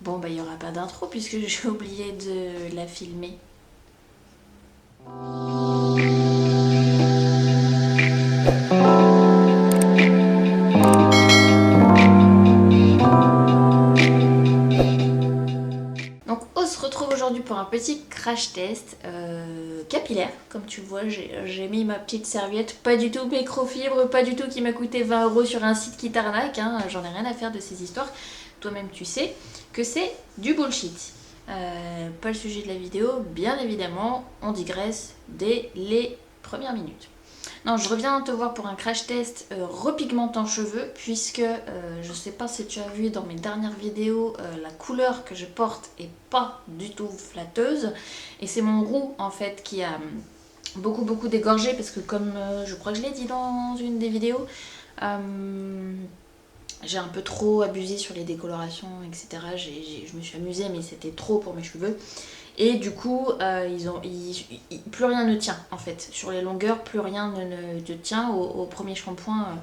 Bon bah il n'y aura pas d'intro puisque j'ai oublié de la filmer. Donc on se retrouve aujourd'hui pour un petit crash test capillaire. Comme tu vois, j'ai mis ma petite serviette, pas du tout microfibre, pas du tout qui m'a coûté 20 € sur un site qui t'arnaque, hein. J'en ai rien à faire de ces histoires. Toi-même tu sais que c'est du bullshit. Pas le sujet de la vidéo, bien évidemment, on digresse dès les premières minutes. Non, je reviens te voir pour un crash test repigmentant cheveux, puisque je sais pas si tu as vu dans mes dernières vidéos, la couleur que je porte est pas du tout flatteuse, et c'est mon roux en fait qui a beaucoup dégorgé, parce que comme je crois que je l'ai dit dans une des vidéos, j'ai un peu trop abusé sur les décolorations, etc. Je me suis amusée, mais c'était trop pour mes cheveux. Et du coup, plus rien ne tient en fait. Sur les longueurs, plus rien ne tient. Au premier shampoing,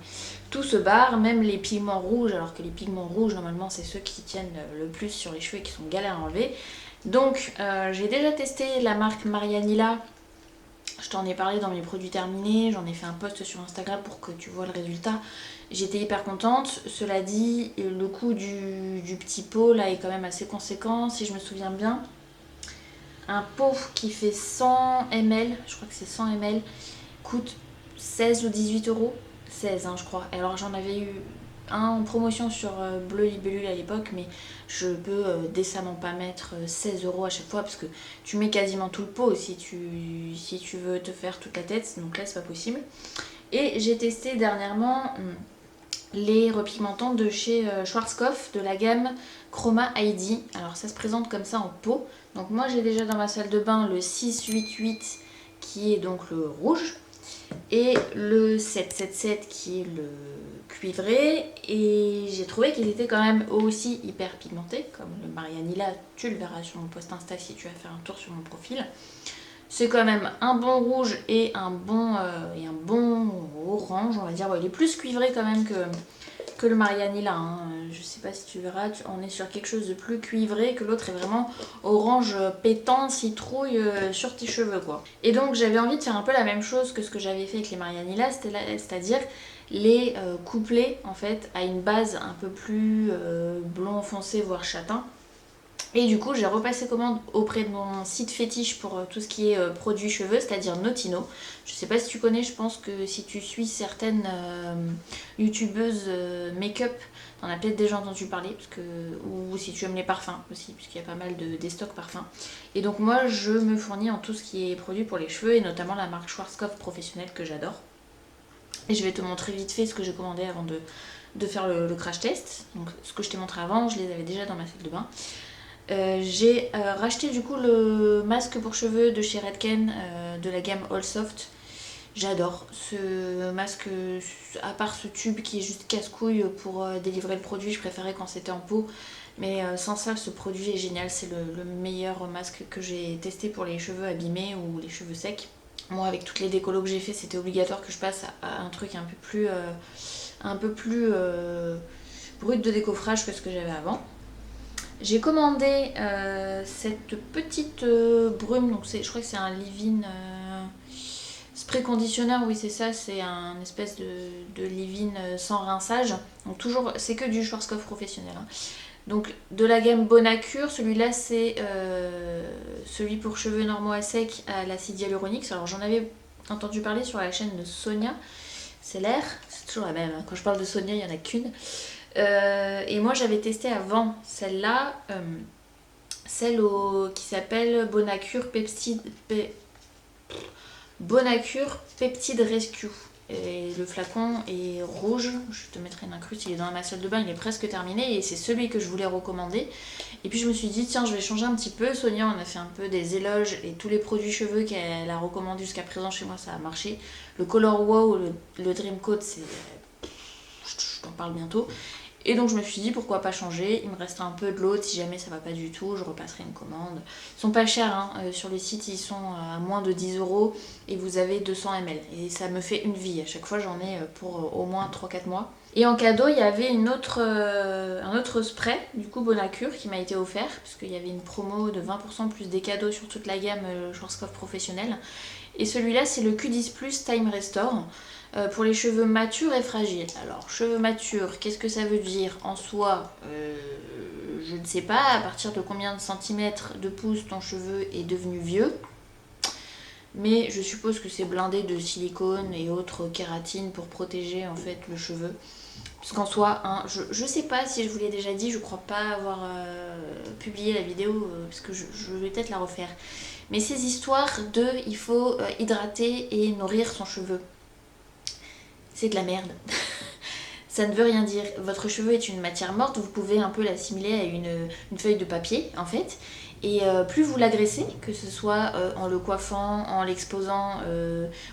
tout se barre, même les pigments rouges, alors que les pigments rouges, normalement, c'est ceux qui tiennent le plus sur les cheveux et qui sont galères à enlever. Donc, j'ai déjà testé la marque Marianilla. Je t'en ai parlé dans mes produits terminés, j'en ai fait un post sur Instagram pour que tu vois le résultat. J'étais hyper contente. Cela dit, le coût du petit pot là est quand même assez conséquent, si je me souviens bien. Un pot qui fait 100 ml, je crois que c'est 100 ml, coûte 16 ou 18 €. 16 hein, je crois. Et alors j'en avais eu un en promotion sur Bleu Libellule à l'époque, mais je peux décemment pas mettre 16 € à chaque fois parce que tu mets quasiment tout le pot si tu veux te faire toute la tête, donc là c'est pas possible. Et j'ai testé dernièrement les repigmentants de chez Schwarzkopf de la gamme Chroma ID. Alors ça se présente comme ça en pot. Donc moi j'ai déjà dans ma salle de bain le 688 qui est donc le rouge et le 777 qui est le cuivré, et j'ai trouvé qu'ils étaient quand même aussi hyper pigmentés, comme le Marianilla, tu le verras sur mon post Insta si tu vas faire un tour sur mon profil. C'est quand même un bon rouge et un bon orange, on va dire. Ouais, il est plus cuivré quand même que le Marianilla, hein. Je sais pas si tu verras, on est sur quelque chose de plus cuivré, que l'autre est vraiment orange pétant, citrouille sur tes cheveux quoi. Et donc j'avais envie de faire un peu la même chose que ce que j'avais fait avec les Marianilla, c'est-à-dire les coupler en fait à une base un peu plus blond foncé voire châtain. Et du coup, j'ai repassé commande auprès de mon site fétiche pour tout ce qui est produits cheveux, c'est-à-dire Notino. Je sais pas si tu connais, je pense que si tu suis certaines youtubeuses make-up, t'en as peut-être déjà entendu parler, parce que, ou si tu aimes les parfums aussi, puisqu'il y a pas mal des stocks parfums. Et donc moi, je me fournis en tout ce qui est produit pour les cheveux, et notamment la marque Schwarzkopf professionnelle que j'adore. Et je vais te montrer vite fait ce que j'ai commandé avant de faire le crash test. Donc ce que je t'ai montré avant, je les avais déjà dans ma salle de bain. J'ai racheté du coup le masque pour cheveux de chez Redken de la gamme All Soft. J'adore ce masque, à part ce tube qui est juste casse-couille pour délivrer le produit, je préférais quand c'était en pot. Mais sans ça, ce produit est génial, c'est le meilleur masque que j'ai testé pour les cheveux abîmés ou les cheveux secs. Moi, avec toutes les décolos que j'ai fait, c'était obligatoire que je passe à un truc un peu plus brut de décoffrage que ce que j'avais avant. J'ai commandé cette petite brume, donc je crois que c'est un leave-in spray conditionneur, oui c'est ça, c'est un espèce de leave-in sans rinçage. Donc toujours, c'est que du Schwarzkopf professionnel, hein. Donc de la gamme Bonacure, celui-là c'est celui pour cheveux normaux à sec à l'acide hyaluronique. Alors j'en avais entendu parler sur la chaîne de Sonia, c'est l'air, c'est toujours la même, hein. Quand je parle de Sonia, il n'y en a qu'une. Et moi j'avais testé avant celle-là, celle qui s'appelle Bonacure Peptide Rescue. Et le flacon est rouge, je te mettrai une incruste, il est dans ma salle de bain, il est presque terminé et c'est celui que je voulais recommander. Et puis je me suis dit tiens, je vais changer un petit peu. Sonia on a fait un peu des éloges et tous les produits cheveux qu'elle a recommandé jusqu'à présent chez moi ça a marché. Le Color Wow, le Dream Coat, c'est... je t'en parle bientôt. Et donc je me suis dit pourquoi pas changer, il me reste un peu de l'autre, si jamais ça va pas du tout, je repasserai une commande. Ils sont pas chers, hein. Sur le site ils sont à moins de 10 € et vous avez 200 ml. Et ça me fait une vie, à chaque fois j'en ai pour au moins 3-4 mois. Et en cadeau, il y avait un autre spray, du coup Bonacure, qui m'a été offert, parce qu'il y avait une promo de 20% plus des cadeaux sur toute la gamme Schwarzkopf professionnelle. Et celui-là, c'est le Q10 Plus Time Restore, pour les cheveux matures et fragiles. Alors, cheveux matures, qu'est-ce que ça veut dire en soi? Je ne sais pas, à partir de combien de centimètres, de pouces ton cheveu est devenu vieux. Mais je suppose que c'est blindé de silicone et autres kératines pour protéger en fait le cheveu. Parce qu'en soi, hein, je sais pas si je vous l'ai déjà dit, je crois pas avoir publié la vidéo, parce que je vais peut-être la refaire. Mais ces histoires de il faut hydrater et nourrir son cheveu, c'est de la merde. Ça ne veut rien dire. Votre cheveu est une matière morte, vous pouvez un peu l'assimiler à une feuille de papier en fait. Et plus vous l'agressez, que ce soit en le coiffant, en l'exposant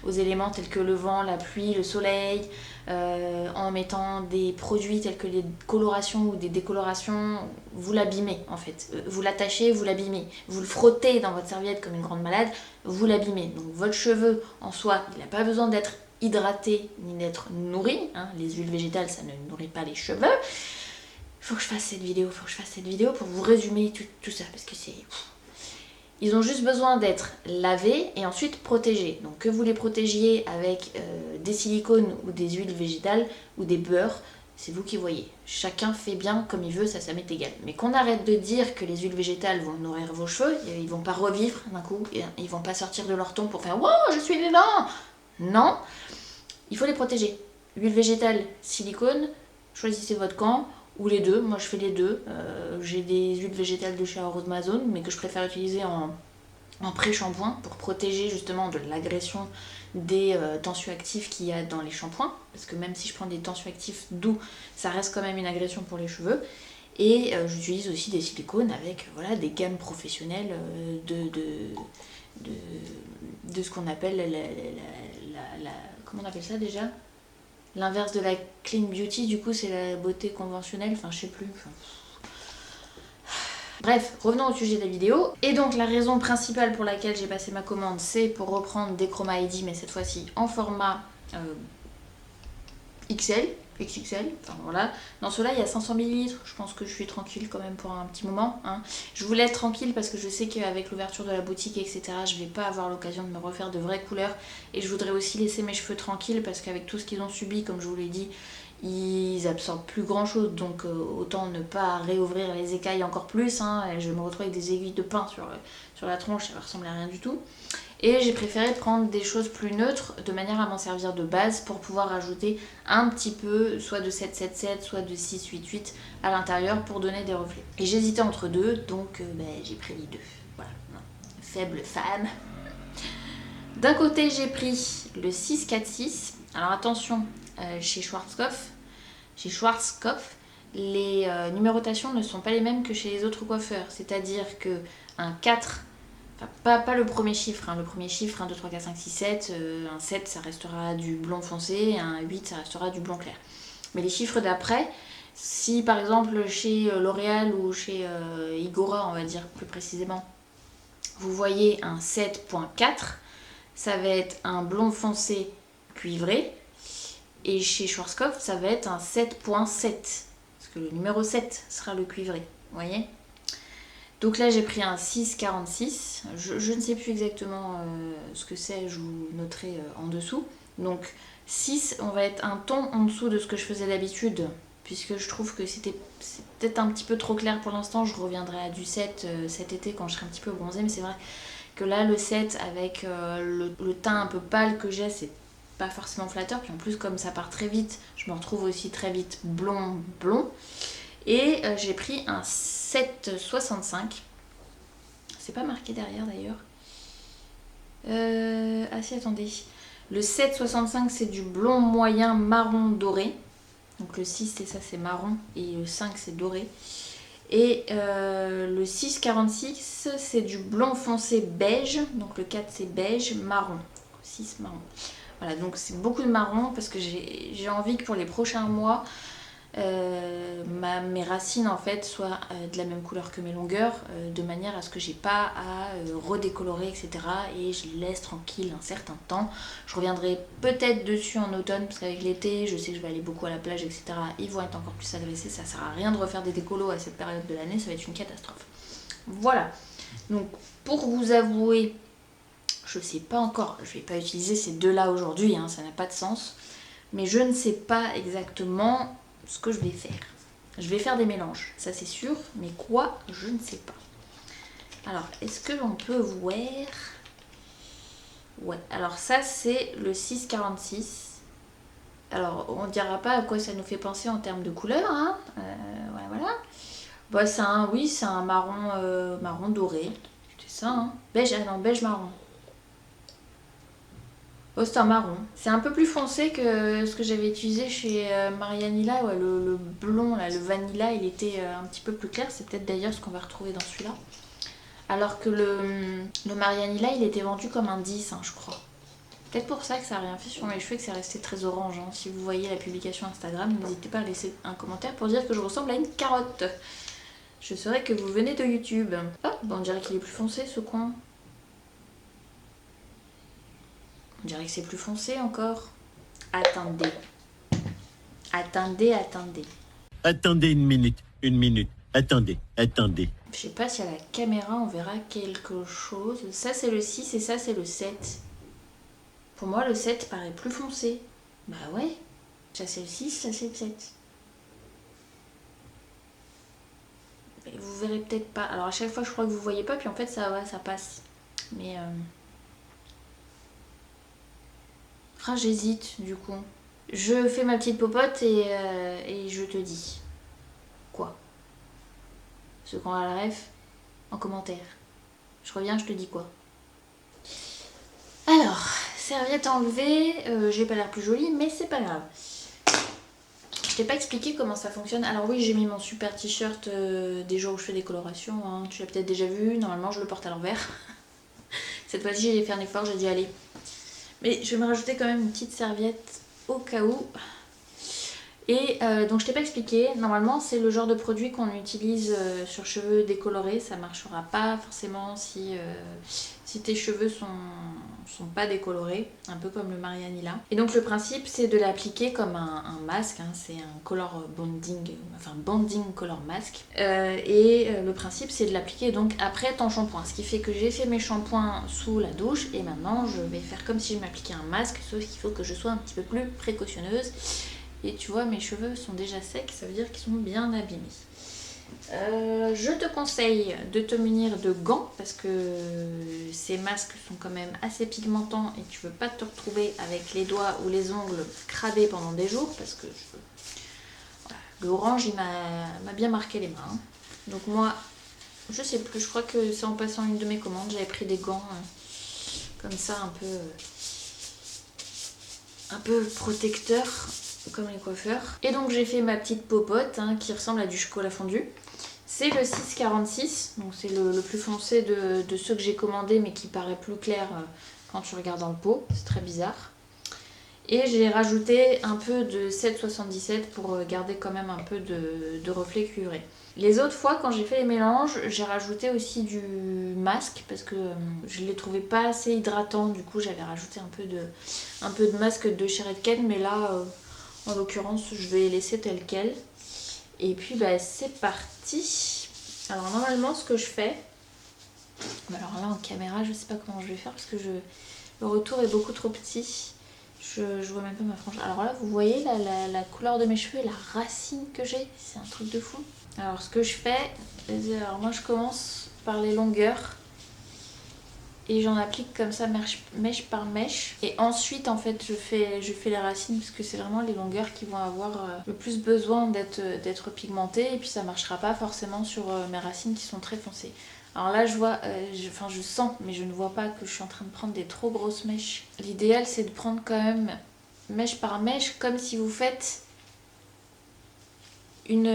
aux éléments tels que le vent, la pluie, le soleil, en mettant des produits tels que les colorations ou des décolorations, vous l'abîmez en fait. Vous l'attachez, vous l'abîmez. Vous le frottez dans votre serviette comme une grande malade, vous l'abîmez. Donc votre cheveu en soi, il n'a pas besoin d'être hydraté ni d'être nourri. Hein. Les huiles végétales, ça ne nourrit pas les cheveux. Faut que je fasse cette vidéo, pour vous résumer tout ça, parce que c'est... Ils ont juste besoin d'être lavés et ensuite protégés. Donc que vous les protégiez avec des silicones ou des huiles végétales ou des beurres, c'est vous qui voyez. Chacun fait bien comme il veut, ça m'est égal. Mais qu'on arrête de dire que les huiles végétales vont nourrir vos cheveux, ils vont pas revivre d'un coup, ils vont pas sortir de leur tombe pour faire « Wow, je suis vivant !» Non, il faut les protéger. Huile végétale, silicone, choisissez votre camp. Ou les deux, moi je fais les deux. J'ai des huiles végétales de chez Amazon, mais que je préfère utiliser en pré-shampoing pour protéger justement de l'agression des tensioactifs qu'il y a dans les shampoings. Parce que même si je prends des tensioactifs doux, ça reste quand même une agression pour les cheveux. Et j'utilise aussi des silicones avec voilà, des gammes professionnelles de ce qu'on appelle comment on appelle ça déjà ? L'inverse de la clean beauty, du coup, c'est la beauté conventionnelle, enfin, je sais plus. Bref, revenons au sujet de la vidéo. Et donc, la raison principale pour laquelle j'ai passé ma commande, c'est pour reprendre des Chroma ID, mais cette fois-ci en format XXL, enfin voilà. Dans ceux-là, il y a 500 ml, je pense que je suis tranquille quand même pour un petit moment. Hein. Je voulais être tranquille parce que je sais qu'avec l'ouverture de la boutique, etc., je vais pas avoir l'occasion de me refaire de vraies couleurs. Et je voudrais aussi laisser mes cheveux tranquilles parce qu'avec tout ce qu'ils ont subi, comme je vous l'ai dit, ils absorbent plus grand chose. Donc autant ne pas réouvrir les écailles encore plus. Hein. Et je me retrouve avec des aiguilles de pain sur la tronche, ça va ressembler à rien du tout. Et j'ai préféré prendre des choses plus neutres de manière à m'en servir de base pour pouvoir ajouter un petit peu soit de 777 soit de 688 à l'intérieur pour donner des reflets. Et j'hésitais entre deux, donc j'ai pris les deux. Voilà, non. Faible femme. D'un côté j'ai pris le 646. Alors attention, chez Schwarzkopf, les numérotations ne sont pas les mêmes que chez les autres coiffeurs. C'est-à-dire que un 4... Pas le premier chiffre, hein. Le premier chiffre, 1, 2, 3, 4, 5, 6, 7, un 7 ça restera du blond foncé, un 8 ça restera du blond clair. Mais les chiffres d'après, si par exemple chez L'Oréal ou chez Igora, on va dire plus précisément, vous voyez un 7.4, ça va être un blond foncé cuivré, et chez Schwarzkopf, ça va être un 7.7, parce que le numéro 7 sera le cuivré, vous voyez ? Donc là j'ai pris un 6,46, je ne sais plus exactement ce que c'est, je vous noterai en dessous. Donc 6, on va être un ton en dessous de ce que je faisais d'habitude, puisque je trouve que c'est peut-être un petit peu trop clair pour l'instant. Je reviendrai à du 7 cet été quand je serai un petit peu bronzée, mais c'est vrai que là le 7 avec le teint un peu pâle que j'ai, c'est pas forcément flatteur. Puis en plus comme ça part très vite, je me retrouve aussi très vite blond. Et j'ai pris un 7,65. C'est pas marqué derrière d'ailleurs. Ah si, attendez. Le 7,65 c'est du blond moyen marron doré. Donc le 6 c'est ça, c'est marron. Et le 5 c'est doré. Et le 6,46 c'est du blond foncé beige. Donc le 4 c'est beige, marron. 6 marron. Voilà, donc c'est beaucoup de marron parce que j'ai envie que pour les prochains mois, mes racines en fait soient de la même couleur que mes longueurs, de manière à ce que j'ai pas à redécolorer, etc. Et je les laisse tranquilles un certain temps. Je reviendrai peut-être dessus en automne, parce qu'avec l'été, je sais que je vais aller beaucoup à la plage, etc. Ils vont être encore plus agressés, ça sert à rien de refaire des décolos à cette période de l'année, ça va être une catastrophe. Voilà, donc pour vous avouer, je sais pas encore, je vais pas utiliser ces deux-là aujourd'hui, hein, ça n'a pas de sens, mais je ne sais pas exactement ce que je vais faire. Je vais faire des mélanges, ça c'est sûr, mais quoi, je ne sais pas. Alors, est-ce que l'on peut voir... Ouais, alors ça c'est le 646. Alors, on ne dira pas à quoi ça nous fait penser en termes de couleur, hein. Ouais, voilà. Bah, c'est un, oui, c'est un marron, marron doré. C'est ça, hein. Beige, ah non, beige marron. Oh, c'est un marron. C'est un peu plus foncé que ce que j'avais utilisé chez Marianilla. Ouais, le blond, là, le vanilla, il était un petit peu plus clair. C'est peut-être d'ailleurs ce qu'on va retrouver dans celui-là. Alors que le Marianilla, il était vendu comme un 10, hein, je crois. Peut-être pour ça que ça n'a rien fait sur mes cheveux, que c'est resté très orange. Hein. Si vous voyez la publication Instagram, n'hésitez pas à laisser un commentaire pour dire que je ressemble à une carotte. Je saurais que vous venez de YouTube. Oh, bah on dirait qu'il est plus foncé ce coin. On dirait que c'est plus foncé encore. Attendez. Attendez, attendez. Attendez une minute. Attendez. Je sais pas si à la caméra on verra quelque chose. Ça c'est le 6 et ça c'est le 7. Pour moi le 7 paraît plus foncé. Bah ouais. Ça c'est le 6, ça c'est le 7. Mais vous verrez peut-être pas. Alors à chaque fois je crois que vous voyez pas, puis en fait ça va, ça passe. Mais ah, j'hésite du coup. Je fais ma petite popote et je te dis. Quoi? Ceux qui ont la ref, en commentaire. Je reviens, je te dis quoi. Alors, serviette enlevée, j'ai pas l'air plus jolie, mais c'est pas grave. Je t'ai pas expliqué comment ça fonctionne. Alors oui, j'ai mis mon super t-shirt des jours où je fais des colorations, hein. Tu l'as peut-être déjà vu, normalement je le porte à l'envers. Cette fois-ci j'ai fait un effort, j'ai dit allez. Mais je vais me rajouter quand même une petite serviette au cas où. Et donc je t'ai pas expliqué, normalement c'est le genre de produit qu'on utilise sur cheveux décolorés, ça marchera pas forcément si tes cheveux sont pas décolorés, un peu comme le Marianilla. Et donc le principe c'est de l'appliquer comme un masque, hein, c'est un color bonding, enfin banding color mask. Le principe c'est de l'appliquer donc après ton shampoing, ce qui fait que j'ai fait mes shampoings sous la douche et maintenant je vais faire comme si je m'appliquais un masque, sauf qu'il faut que je sois un petit peu plus précautionneuse. Et tu vois, mes cheveux sont déjà secs, ça veut dire qu'ils sont bien abîmés. Je te conseille de te munir de gants parce que ces masques sont quand même assez pigmentants et tu veux pas te retrouver avec les doigts ou les ongles cradés pendant des jours parce que voilà, l'orange il m'a bien marqué les mains. Donc moi, je sais plus, je crois que c'est en passant une de mes commandes, j'avais pris des gants comme ça un peu protecteurs comme les coiffeurs. Et donc j'ai fait ma petite popote hein, qui ressemble à du chocolat fondu. C'est le 646, donc c'est le plus foncé de ceux que j'ai commandés mais qui paraît plus clair quand tu regardes dans le pot, c'est très bizarre. Et j'ai rajouté un peu de 777 pour garder quand même un peu de reflet cuivré. Les autres fois quand j'ai fait les mélanges, j'ai rajouté aussi du masque parce que je ne les trouvais pas assez hydratants, du coup j'avais rajouté un peu de masque de chez Redken, mais là en l'occurrence je vais les laisser tels quels. Et puis bah, c'est parti. Alors normalement ce que je fais, alors là en caméra je sais pas comment je vais faire parce que le retour est beaucoup trop petit. Je vois même pas ma frange. Alors là vous voyez la couleur de mes cheveux et la racine que j'ai, c'est un truc de fou. Alors ce que je fais, alors moi je commence par les longueurs et j'en applique comme ça mèche par mèche. Et ensuite en fait je fais les racines parce que c'est vraiment les longueurs qui vont avoir le plus besoin d'être pigmentées et puis ça marchera pas forcément sur mes racines qui sont très foncées. Alors là je vois, je sens mais je ne vois pas que je suis en train de prendre des trop grosses mèches. L'idéal c'est de prendre quand même mèche par mèche comme si vous faites une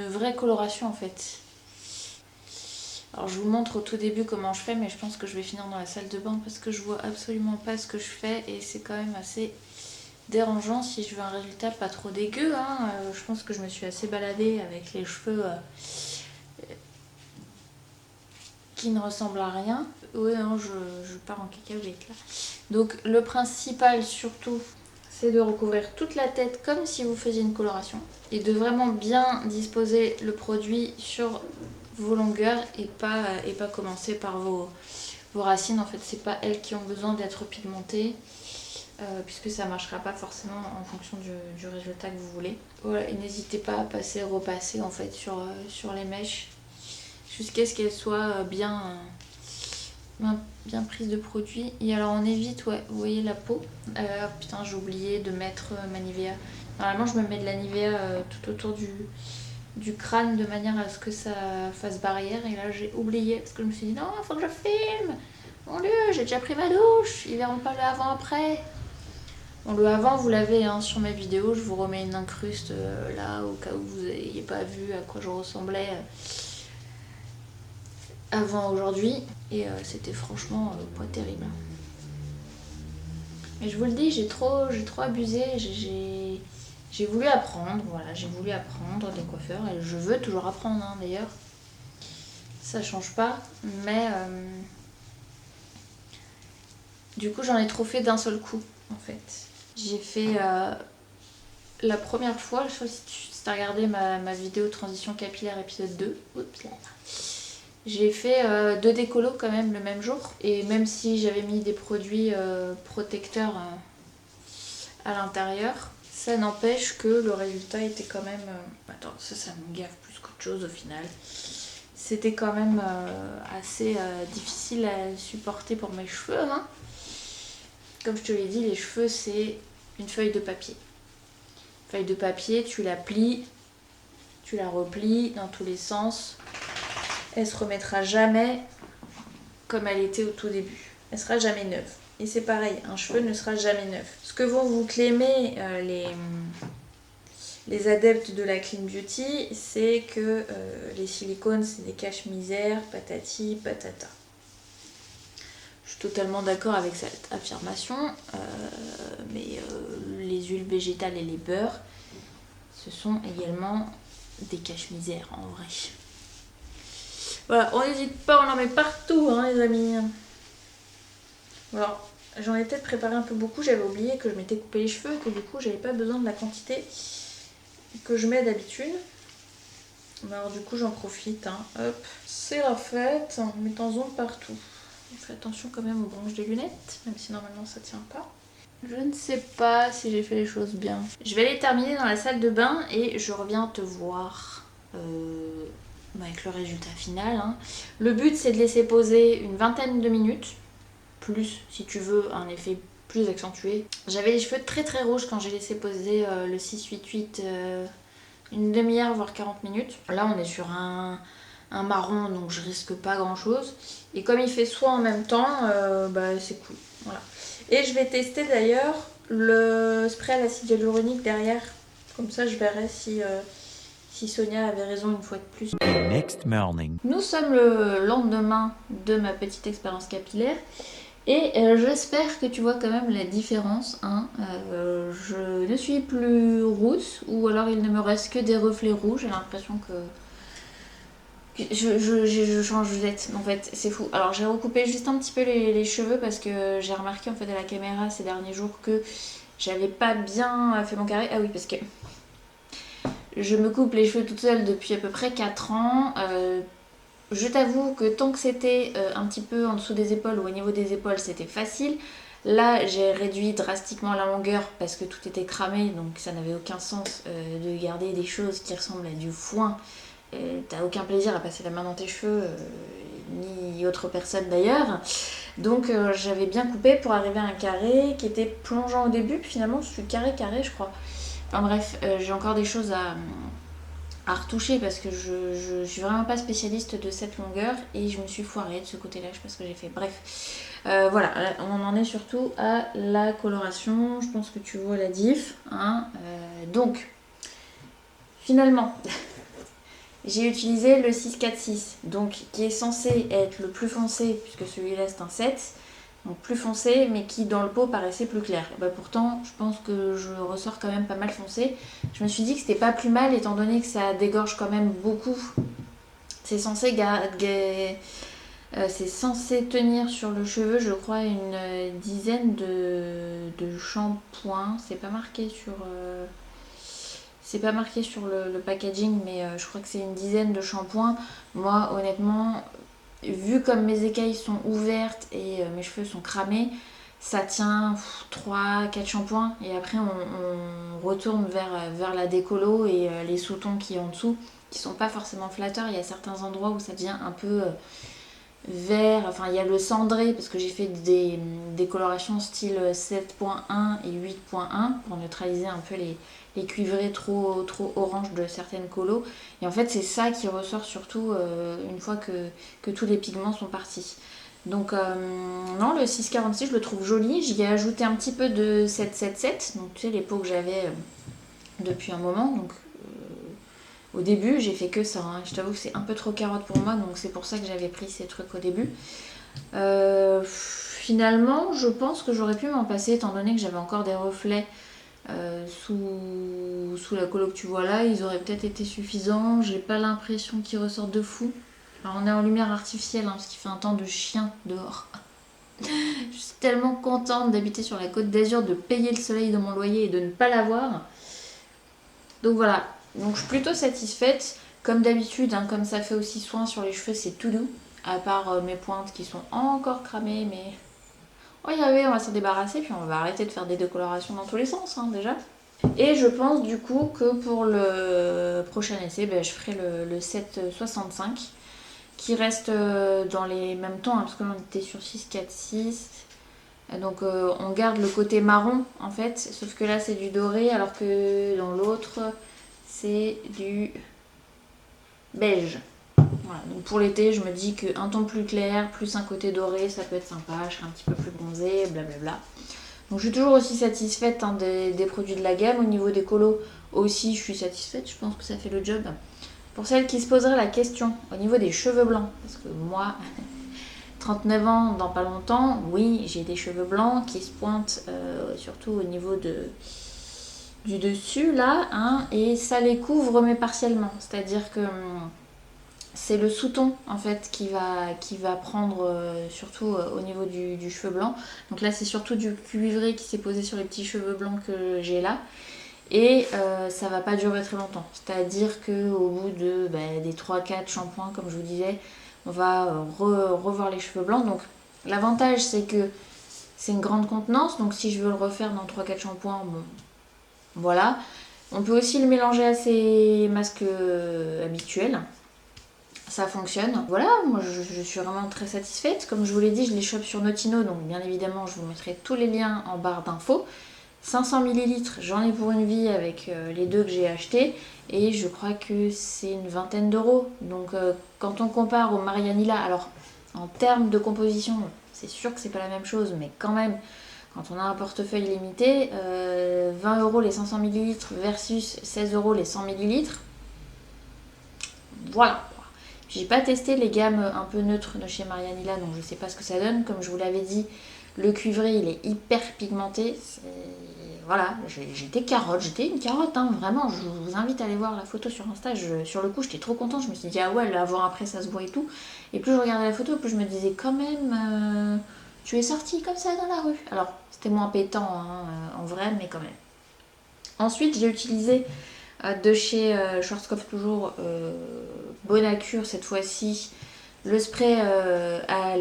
vraie coloration en fait. Alors je vous montre au tout début comment je fais mais je pense que je vais finir dans la salle de bain parce que je vois absolument pas ce que je fais et c'est quand même assez dérangeant si je veux un résultat pas trop dégueu. Hein. Je pense que je me suis assez baladée avec les cheveux qui ne ressemblent à rien. Oui, non, je pars en cacahuète là. Donc le principal surtout, c'est de recouvrir toute la tête comme si vous faisiez une coloration. Et de vraiment bien disposer le produit sur vos longueurs et pas commencer par vos racines. En fait, c'est pas elles qui ont besoin d'être pigmentées. Puisque ça marchera pas forcément en fonction du résultat que vous voulez. Voilà, et n'hésitez pas à passer, repasser en fait sur les mèches jusqu'à ce qu'elles soient bien prises de produit. Et alors on évite, ouais, vous voyez la peau. Putain, j'ai oublié de mettre ma Nivea. Normalement je me mets de la Nivea tout autour du crâne de manière à ce que ça fasse barrière. Et là j'ai oublié parce que je me suis dit non, faut que je filme. Mon dieu, j'ai déjà pris ma douche. Ils verront pas le avant-après. Bon, le avant, vous l'avez hein, sur mes vidéos. Je vous remets une incruste là, au cas où vous n'ayez pas vu à quoi je ressemblais avant aujourd'hui. Et c'était franchement pas terrible. Mais je vous le dis, j'ai trop abusé. J'ai voulu apprendre, voilà, j'ai voulu apprendre des coiffeurs. Et je veux toujours apprendre hein, d'ailleurs. Ça change pas. Mais du coup, j'en ai trop fait d'un seul coup en fait. J'ai fait la première fois, je sais pas si tu as regardé ma vidéo transition capillaire épisode 2. Oups là. J'ai fait 2 décolos quand même le même jour. Et même si j'avais mis des produits protecteurs à l'intérieur, ça n'empêche que le résultat était quand même... Attends, ça me gaffe plus qu'autre chose au final. C'était quand même assez difficile à supporter pour mes cheveux. Hein. Comme je te l'ai dit, les cheveux c'est une feuille de papier. Feuille de papier, tu la plies, tu la replies dans tous les sens. Elle se remettra jamais comme elle était au tout début. Elle sera jamais neuve. Et c'est pareil, un cheveu ne sera jamais neuf. Ce que vont vous claimer les adeptes de la clean beauty, c'est que les silicones c'est des cache-misère, patati, patata. Je suis totalement d'accord avec cette affirmation, mais les huiles végétales et les beurres, ce sont également des cache-misère en vrai. Voilà, on n'hésite pas, on en met partout hein, les amis. Alors, j'en ai peut-être préparé un peu beaucoup, j'avais oublié que je m'étais coupé les cheveux et que du coup j'avais pas besoin de la quantité que je mets d'habitude. Alors du coup j'en profite, hein. Hop, c'est la fête, mettons-en partout. Fais attention quand même aux branches des lunettes, même si normalement ça tient pas. Je ne sais pas si j'ai fait les choses bien. Je vais aller terminer dans la salle de bain et je reviens te voir avec le résultat final. Hein. Le but c'est de laisser poser une vingtaine de minutes, plus si tu veux un effet plus accentué. J'avais les cheveux très très rouges quand j'ai laissé poser le 688 une demi-heure voire 40 minutes. Là on est sur un marron donc je risque pas grand chose. Et comme il fait soin en même temps, bah c'est cool. Voilà. Et je vais tester d'ailleurs le spray à l'acide hyaluronique derrière. Comme ça je verrai si Sonia avait raison une fois de plus. Next morning. Nous sommes le lendemain de ma petite expérience capillaire. Et j'espère que tu vois quand même la différence. Hein. Je ne suis plus rousse, ou alors il ne me reste que des reflets rouges. J'ai l'impression que je change de tête. En fait, c'est fou. Alors j'ai recoupé juste un petit peu les cheveux parce que j'ai remarqué en fait à la caméra ces derniers jours que j'avais pas bien fait mon carré. Ah oui, parce que je me coupe les cheveux toute seule depuis à peu près 4 ans. Je t'avoue que tant que c'était un petit peu en dessous des épaules ou au niveau des épaules, c'était facile. Là, j'ai réduit drastiquement la longueur parce que tout était cramé, donc ça n'avait aucun sens de garder des choses qui ressemblent à du foin. T'as aucun plaisir à passer la main dans tes cheveux, ni autre personne d'ailleurs. Donc j'avais bien coupé pour arriver à un carré qui était plongeant au début, puis finalement je suis carré je crois. Enfin bref, j'ai encore des choses à retoucher parce que je suis vraiment pas spécialiste de cette longueur et je me suis foirée de ce côté là, je sais pas ce que j'ai fait, bref voilà, on en est surtout à la coloration, je pense que tu vois la diff hein. Donc finalement j'ai utilisé le 646 donc qui est censé être le plus foncé puisque celui-là c'est un 7, donc plus foncé, mais qui dans le pot paraissait plus clair. Et bah pourtant, je pense que je ressors quand même pas mal foncé. Je me suis dit que c'était pas plus mal, étant donné que ça dégorge quand même beaucoup. C'est censé c'est censé tenir sur le cheveu, je crois, une dizaine de shampoings. C'est pas marqué sur le packaging, mais je crois que c'est une dizaine de shampoings. Moi, honnêtement, vu comme mes écailles sont ouvertes et mes cheveux sont cramés, ça tient 3-4 shampoings. Et après, on retourne vers la décolo et les sous-tons qui sont en dessous, qui sont pas forcément flatteurs. Il y a certains endroits où ça devient un peu vert. Enfin, il y a le cendré, parce que j'ai fait des colorations style 7.1 et 8.1 pour neutraliser un peu les cuivrés trop orange de certaines colos. Et en fait, c'est ça qui ressort surtout une fois que tous les pigments sont partis. Donc non, le 646, je le trouve joli. J'y ai ajouté un petit peu de 777, donc tu sais, les pots que j'avais depuis un moment. Donc au début, j'ai fait que ça. Hein. Je t'avoue que c'est un peu trop carotte pour moi, donc c'est pour ça que j'avais pris ces trucs au début. Finalement, je pense que j'aurais pu m'en passer, étant donné que j'avais encore des reflets sous la colo que tu vois là. Ils auraient peut-être été suffisants. J'ai pas l'impression qu'ils ressortent de fou. Alors on est en lumière artificielle, hein, parce qu'il fait un temps de chien dehors. Je suis tellement contente d'habiter sur la Côte d'Azur, de payer le soleil de mon loyer et de ne pas l'avoir. Donc voilà, donc je suis plutôt satisfaite. Comme d'habitude, hein, comme ça fait aussi soin sur les cheveux, c'est tout doux. À part mes pointes qui sont encore cramées, mais on va y arriver, on va s'en débarrasser, puis on va arrêter de faire des décolorations dans tous les sens, hein, déjà. Et je pense du coup que pour le prochain essai, ben, je ferai le 765, qui reste dans les mêmes tons, hein, parce que là on était sur 6, 4, 6. Donc on garde le côté marron en fait, sauf que là c'est du doré, alors que dans l'autre c'est du beige. Voilà, donc pour l'été, je me dis qu'un ton plus clair, plus un côté doré, ça peut être sympa, je serai un petit peu plus bronzée, blablabla. Donc je suis toujours aussi satisfaite, hein, des produits de la gamme. Au niveau des colos aussi, je suis satisfaite, je pense que ça fait le job. Pour celles qui se poseraient la question au niveau des cheveux blancs, parce que moi, 39 ans dans pas longtemps, oui, j'ai des cheveux blancs qui se pointent surtout au niveau du dessus là, hein, et ça les couvre mais partiellement. C'est-à-dire que c'est le sous-ton en fait qui va prendre surtout au niveau du cheveu blanc. Donc là c'est surtout du cuivré qui s'est posé sur les petits cheveux blancs que j'ai là. Et ça va pas durer très longtemps. C'est-à-dire qu'au bout des 3-4 shampoings, comme je vous disais, on va revoir les cheveux blancs. Donc l'avantage c'est que c'est une grande contenance. Donc si je veux le refaire dans 3-4 shampoings, bon, voilà. On peut aussi le mélanger à ses masques habituels. Ça fonctionne. Voilà, moi je suis vraiment très satisfaite. Comme je vous l'ai dit, je les chope sur Notino, donc bien évidemment je vous mettrai tous les liens en barre d'infos. 500 ml, j'en ai pour une vie avec les deux que j'ai achetés. Et je crois que c'est une vingtaine d'euros. Donc quand on compare au Marianilla, alors en termes de composition, c'est sûr que c'est pas la même chose, mais quand même, quand on a un portefeuille limité, 20 euros les 500 ml versus 16 euros les 100 ml. Voilà. J'ai pas testé les gammes un peu neutres de chez Marianilla, donc je sais pas ce que ça donne. Comme je vous l'avais dit, le cuivré il est hyper pigmenté. Voilà, j'étais une carotte, hein, vraiment. Je vous invite à aller voir la photo sur Insta. Sur le coup, j'étais trop contente. Je me suis dit, ah ouais, avant après ça se voit et tout. Et plus je regardais la photo, plus je me disais, quand même, tu es sortie comme ça dans la rue. Alors, c'était moins pétant hein, en vrai, mais quand même. Ensuite, j'ai utilisé de chez Schwarzkopf toujours Bonacure cette fois-ci, le spray à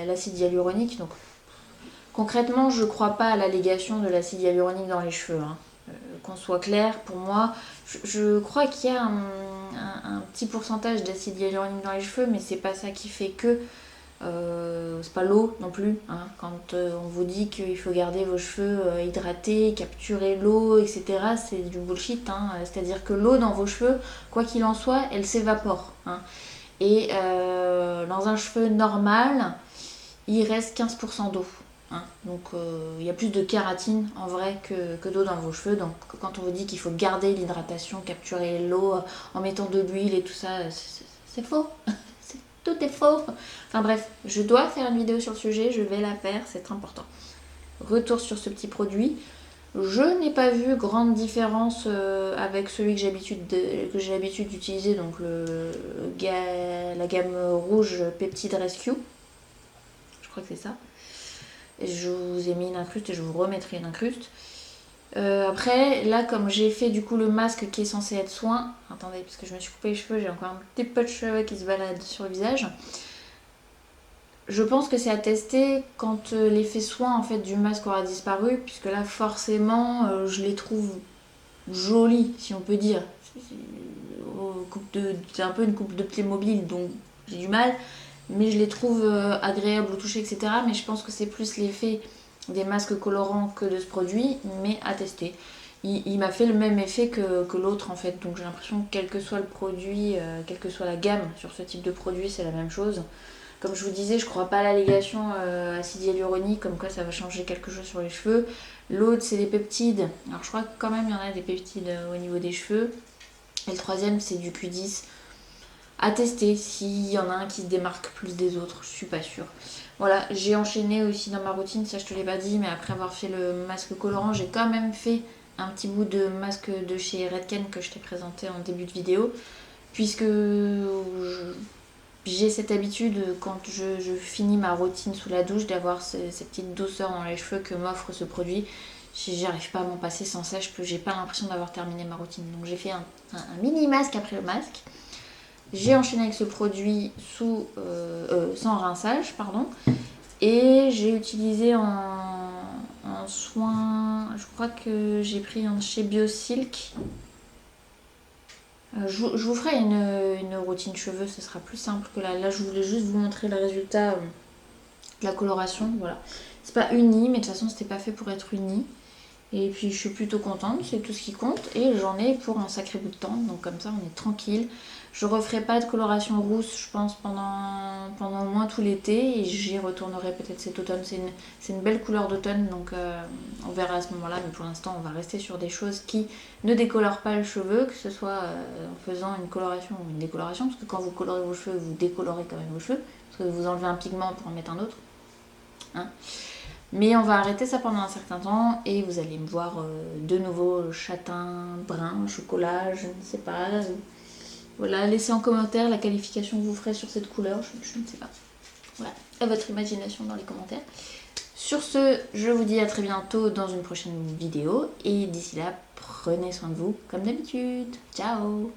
l'acide hyaluronique. Donc concrètement, je crois pas à l'allégation de l'acide hyaluronique dans les cheveux, hein. Qu'on soit clair, pour moi, je crois qu'il y a un petit pourcentage d'acide hyaluronique dans les cheveux, mais c'est pas ça qui fait que c'est pas l'eau non plus, hein. Quand on vous dit qu'il faut garder vos cheveux hydratés, capturer l'eau, etc., c'est du bullshit, hein. C'est-à-dire que l'eau dans vos cheveux, quoi qu'il en soit, elle s'évapore, hein. Et dans un cheveu normal, il reste 15% d'eau, hein. Donc il y a plus de kératine en vrai que d'eau dans vos cheveux. Donc quand on vous dit qu'il faut garder l'hydratation, capturer l'eau en mettant de l'huile et tout ça, c'est faux. Tout t'es faux. Enfin bref, je dois faire une vidéo sur le sujet, je vais la faire, c'est important. Retour sur ce petit produit. Je n'ai pas vu grande différence avec celui que j'ai l'habitude d'utiliser, donc la gamme rouge Peptide Rescue. Je crois que c'est ça. Et je vous ai mis une incruste et je vous remettrai une incruste. Après, là, comme j'ai fait du coup le masque qui est censé être soin, attendez, parce que je me suis coupé les cheveux, j'ai encore un petit peu de cheveux qui se baladent sur le visage. Je pense que c'est à tester quand l'effet soin en fait du masque aura disparu, puisque là, forcément, je les trouve jolis, si on peut dire. C'est un peu une coupe de Playmobil, donc j'ai du mal, mais je les trouve agréables au toucher, etc. Mais je pense que c'est plus l'effet des masques colorants que de ce produit, mais à tester. Il m'a fait le même effet que l'autre en fait, donc j'ai l'impression que quel que soit le produit, quelle que soit la gamme sur ce type de produit, c'est la même chose. Comme je vous disais, je crois pas à l'allégation acide hyaluronique, comme quoi ça va changer quelque chose sur les cheveux. L'autre, c'est les peptides. Alors je crois que quand même il y en a des peptides au niveau des cheveux. Et le troisième, c'est du Q10. À tester, s'il y en a un qui se démarque plus des autres, je suis pas sûre. Voilà, j'ai enchaîné aussi dans ma routine, ça je te l'ai pas dit, mais après avoir fait le masque colorant, j'ai quand même fait un petit bout de masque de chez Redken que je t'ai présenté en début de vidéo. Puisque j'ai cette habitude, quand je finis ma routine sous la douche, d'avoir ces petites douceurs dans les cheveux que m'offre ce produit. J'arrive pas à m'en passer sans ça, j'ai pas l'impression d'avoir terminé ma routine. Donc j'ai fait un mini masque après le masque. J'ai enchaîné avec ce produit sans rinçage, pardon. Et j'ai utilisé en soin, je crois que j'ai pris un chez Biosilk. Je vous ferai une routine cheveux, ce sera plus simple que là. Là, je voulais juste vous montrer le résultat de la coloration. Voilà. C'est pas uni, mais de toute façon, c'était pas fait pour être uni. Et puis, je suis plutôt contente, c'est tout ce qui compte. Et j'en ai pour un sacré bout de temps, donc comme ça, on est tranquille. Je referai pas de coloration rousse, je pense, pendant au moins tout l'été. Et j'y retournerai peut-être cet automne. C'est une belle couleur d'automne, donc on verra à ce moment-là. Mais pour l'instant, on va rester sur des choses qui ne décolorent pas le cheveu, que ce soit en faisant une coloration ou une décoloration. Parce que quand vous colorez vos cheveux, vous décolorez quand même vos cheveux. Parce que vous enlevez un pigment pour en mettre un autre. Hein. Mais on va arrêter ça pendant un certain temps et vous allez me voir de nouveau châtain, brun, chocolat, je ne sais pas. Voilà, laissez en commentaire la qualification que vous ferez sur cette couleur, je ne sais pas. Voilà, à votre imagination dans les commentaires. Sur ce, je vous dis à très bientôt dans une prochaine vidéo et d'ici là, prenez soin de vous comme d'habitude. Ciao!